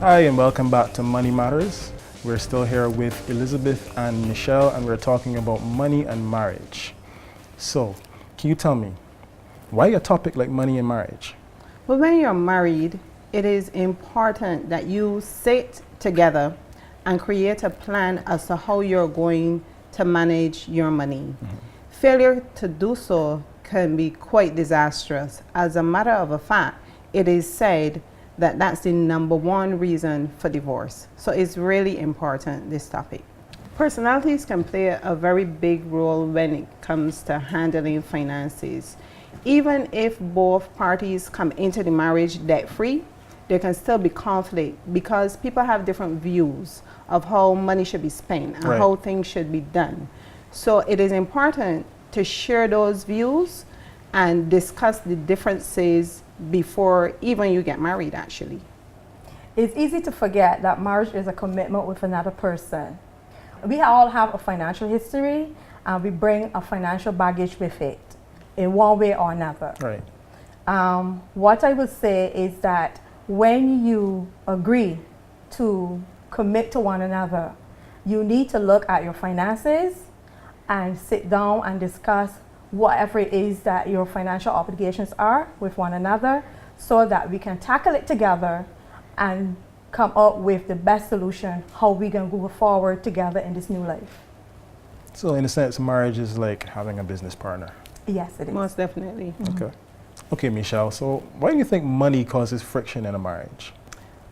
Hi and welcome back to Money Matters. We're still here with Elizabeth and Michelle and we're talking about money and marriage. So, can you tell me, why a topic like money and marriage? Well, when you're married, it is important that you sit together and create a plan as to how you're going to manage your money. Failure to do so can be quite disastrous. As a matter of fact, it is said that that's the #1 reason for divorce. So it's really important, this topic. Personalities can play a very big role when it comes to handling finances. Even if both parties come into the marriage debt-free, there can still be conflict because people have different views of how money should be spent and how things should be done. So it is important to share those views and discuss the differences before even you get married, actually. It's easy to forget that marriage is a commitment with another person. We all have a financial history and we bring a financial baggage with it in one way or another. Right. What I would say is that when you agree to commit to one another, you need to look at your finances and sit down and discuss whatever it is that your financial obligations are with one another so that we can tackle it together and come up with the best solution how we can go forward together in this new life. So in a sense, marriage is like having a business partner. Yes, it is. Most definitely. Okay. Okay, Michelle, so why do you think money causes friction in a marriage?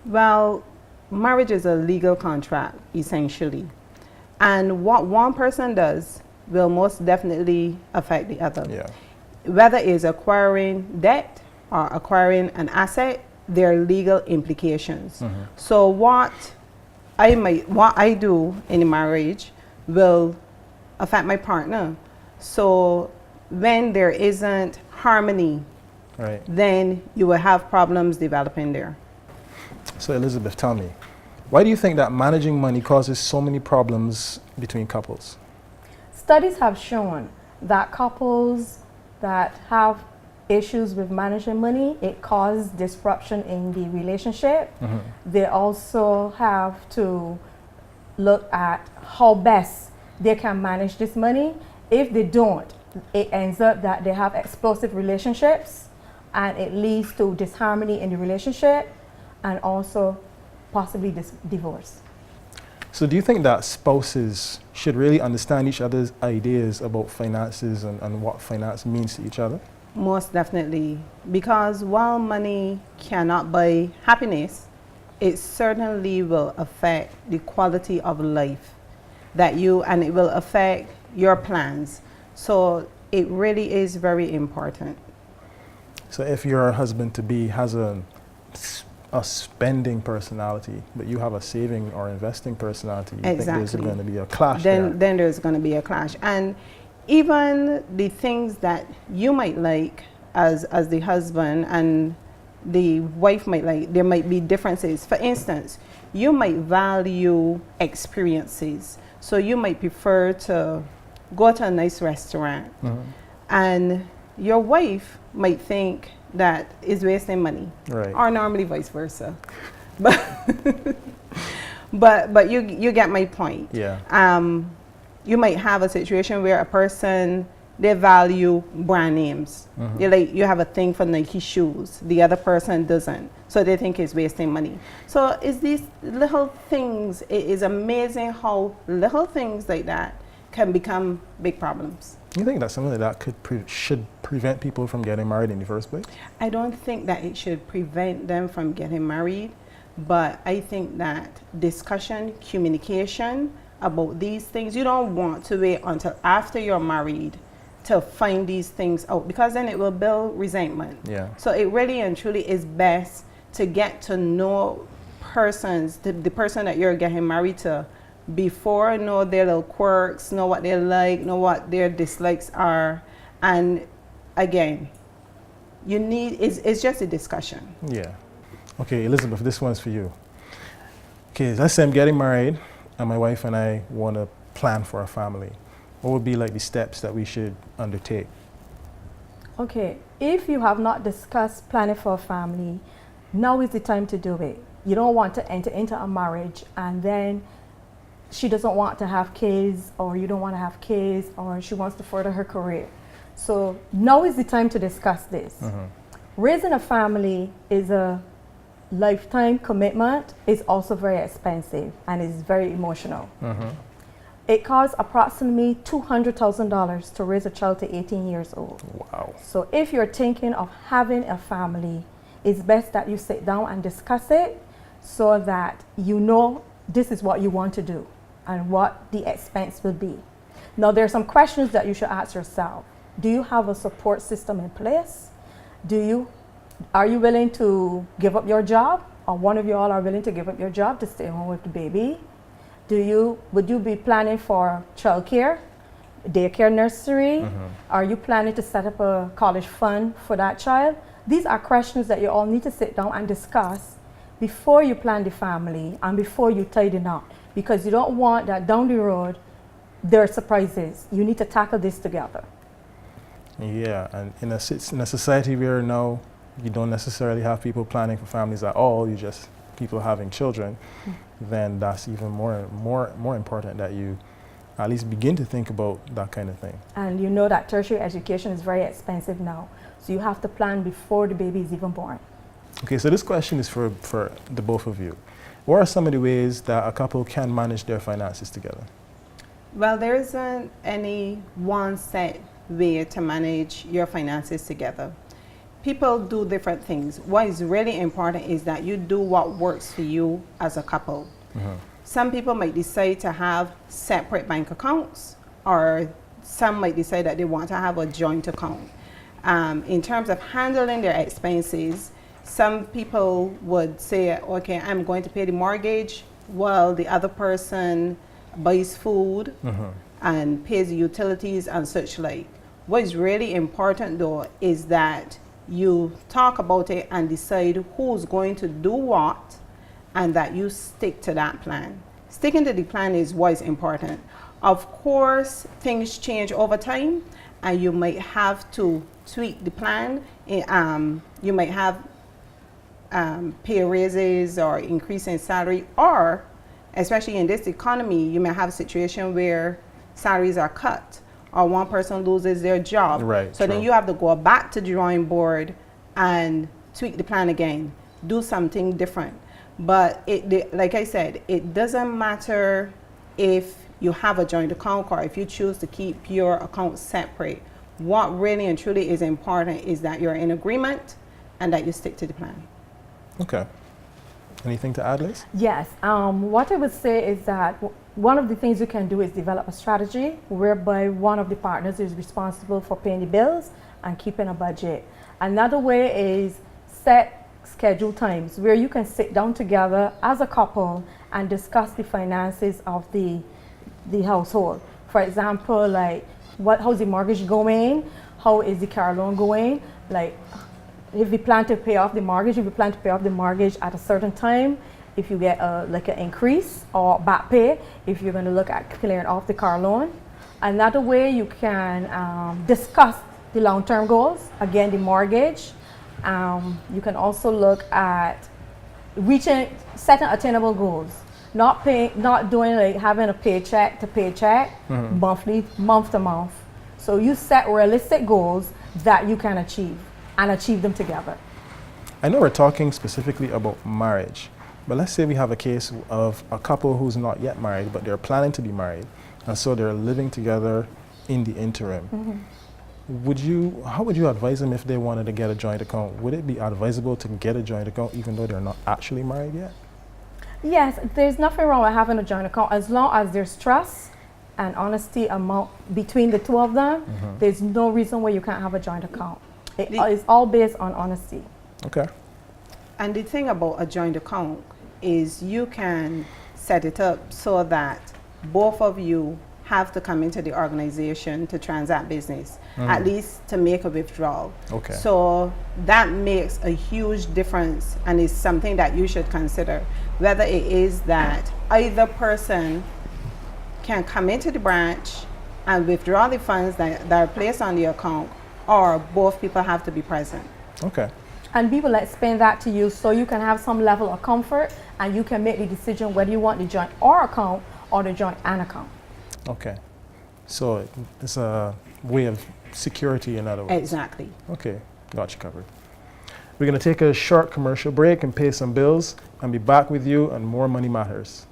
Well, marriage is a legal contract, essentially. And what one person does will most definitely affect the other. Yeah. Whether it's acquiring debt or acquiring an asset, there are legal implications. So what I do in a marriage will affect my partner. So when there isn't harmony, then you will have problems developing there. So Elizabeth, tell me, why do you think that managing money causes so many problems between couples? Studies have shown that couples that have issues with managing money, it causes disruption in the relationship. They also have to look at how best they can manage this money. If they don't, it ends up that they have explosive relationships and it leads to disharmony in the relationship and also possibly divorce. So do you think that spouses should really understand each other's ideas about finances and what finance means to each other? Most definitely. Because while money cannot buy happiness, it certainly will affect the quality of life and it will affect your plans. So it really is very important. So if your husband-to-be has a spending personality, but you have a saving or investing personality, you think there's going to be a clash then there's going to be a clash. And even the things that you might like as the husband and the wife might like, there might be differences. For instance, you might value experiences. So you might prefer to go to a nice restaurant and your wife might think that is wasting money, or normally vice versa. But you get my point. Yeah. You might have a situation where a person, they value brand names. You have a thing for Nike shoes, the other person doesn't, so they think it's wasting money. So it's these little things. It is amazing how little things like that can become big problems. You think that's something that should prevent people from getting married in the first place? I don't think that it should prevent them from getting married, but I think that discussion, communication about these things, you don't want to wait until after you're married to find these things out, because then it will build resentment. Yeah. So it really and truly is best to get to know the person that you're getting married to before, know their little quirks, know what they like, know what their dislikes are. And again, it's just a discussion. Yeah. Okay, Elizabeth, this one's for you. Okay, let's say I'm getting married and my wife and I want to plan for a family. What would be like the steps that we should undertake? Okay, if you have not discussed planning for a family, now is the time to do it. you don't want to enter into a marriage and then she doesn't want to have kids, or you don't want to have kids, or she wants to further her career. So now is the time to discuss this. Raising a family is a lifetime commitment. It's also very expensive and is very emotional. It costs approximately $200,000 to raise a child to 18 years old. Wow. So if you're thinking of having a family, it's best that you sit down and discuss it so that you know this is what you want to do and what the expense will be. Now, there are some questions that you should ask yourself. Do you have a support system in place? Are you willing to give up your job, or one of you all are willing to give up your job to stay home with the baby? Would you be planning for childcare, daycare, nursery? Are you planning to set up a college fund for that child? These are questions that you all need to sit down and discuss before you plan the family and before you tie the knot, because you don't want that down the road there are surprises. You need to tackle this together. Yeah, and in a society where now you don't necessarily have people planning for families at all, you just people having children, then that's even more important that you at least begin to think about that kind of thing. And you know that tertiary education is very expensive now, so you have to plan before the baby is even born. Okay, so this question is for the both of you. What are some of the ways that a couple can manage their finances together? Well, there isn't any one set way to manage your finances together. People do different things. What is really important is that you do what works for you as a couple. Some people might decide to have separate bank accounts, or some might decide that they want to have a joint account. In terms of handling their expenses, some people would say, okay, I'm going to pay the mortgage while the other person buys food and pays the utilities and such like. What is really important though is that you talk about it and decide who's going to do what, and that you stick to that plan. Sticking to the plan is what is important. Of course, things change over time and you might have to tweak the plan. You might have pay raises or increase in salary, or especially in this economy, you may have a situation where salaries are cut or one person loses their job. Right, so true. then you have to go back to the drawing board and tweak the plan again, do something different. But like I said, it doesn't matter if you have a joint account or if you choose to keep your account separate. What really and truly is important is that you're in agreement and that you stick to the plan. Okay. Anything to add, Liz? Yes. What I would say is that one of the things you can do is develop a strategy whereby one of the partners is responsible for paying the bills and keeping a budget. Another way is set schedule times where you can sit down together as a couple and discuss the finances of the household. For example, like how's the mortgage going? How is the car loan going? Like, if we plan to pay off the mortgage, at a certain time, if you get like an increase or back pay, if you're going to look at clearing off the car loan. Another way you can discuss the long-term goals, again, the mortgage. You can also look at setting attainable goals, not doing like having a paycheck to paycheck, monthly, month to month. So you set realistic goals that you can achieve and achieve them together. I know we're talking specifically about marriage, but let's say we have a case of a couple who's not yet married, but they're planning to be married, and so they're living together in the interim. How would you advise them if they wanted to get a joint account? Would it be advisable to get a joint account even though they're not actually married yet? Yes, there's nothing wrong with having a joint account as long as there's trust and honesty between the two of them. There's no reason why you can't have a joint account. It's all based on honesty. Okay. And the thing about a joint account is you can set it up so that both of you have to come into the organization to transact business, at least to make a withdrawal. Okay. So that makes a huge difference and is something that you should consider. Whether it is that either person can come into the branch and withdraw the funds that are placed on the account, or both people have to be present. Okay. And we will explain that to you so you can have some level of comfort and you can make the decision whether you want the joint or account or the joint and account. Okay. So it's a way of security, in other words. Exactly. Okay, got you covered. We're going to take a short commercial break and pay some bills and be back with you on more Money Matters.